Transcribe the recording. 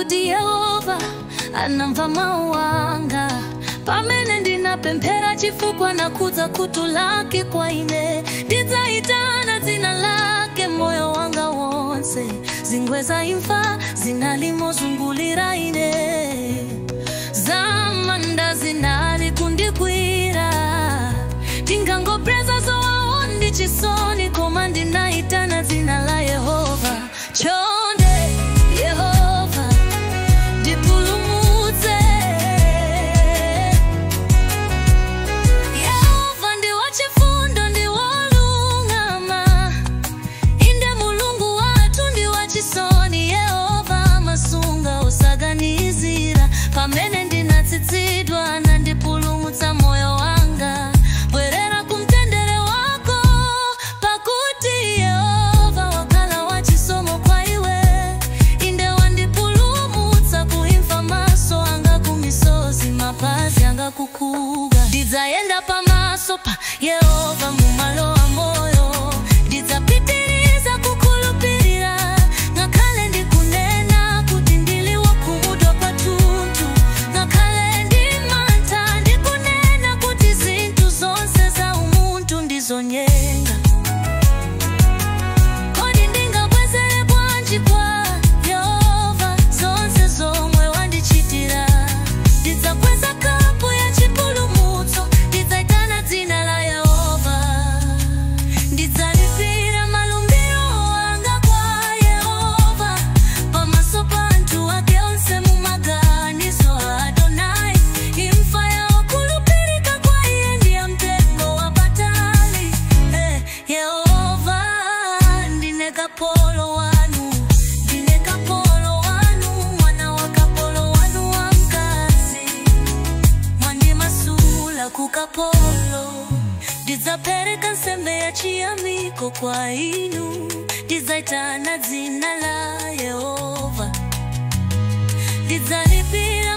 pakuti Yehova anamva mawanga. Pamene ndinapemphera chifukwa nakudza kutulake kwa ine. Ndidzaitana dzina lake moyo wanga wonse. Zingwe za imfa zinalimozungulira ine. Zamanda zinali kundikwira. Tingangopreza zowawo ndi chisoni, koma ndinaitana dzina la Yehova. Chonde Yehova ndipulumutse. Yehova ndi wachifundo ndi wolungama. Inde Mulungu wathu ndi wachisoni. Yehova masunga osaganizira. Pamene ndinatsitsidwa nandipulumutsa moyo wanga. Bwerera kumtendere wako, pakuti Yehova wakala wachisomo kwa iwe. Inde wandipulumutsa kuimfa, maso anga kumisozi, mapazi anga kukuga. Ndidzayenda pamaso pa Yehova mumalo a moyo. Ndidzapitiriza kukhulupirira, ngakhale ndikunena kuti ndili wakhumudwa kwathunthu. Ngakhale ndimantha ndikunena kuti zinthu zonse za umuntu ndizonyenga. Kodi ndingabwezere bwanji kwa Yehova zonse zomwe wandichitira? Ndidzakweza kapu ya chipulumutso, ndidzaitana dzina la Yehova. Ndidzalipira malumbiro anga kwa Yehova, pamaso pa anthu ake onse mumaganizo a Adonai. Imfa ya okhulupirika kwa iye ndi ya mtengo wapatali. Yehova ndine kapolo wanu, ndine kapolo wanu, mwana wa kapolo wanu wamkazi. Mwandimasula ku kapolo. Ndidzapereka nsembe ya chiyamiko kwa inu. Ndidzaitana dzina la Yehova. Ndidzalipira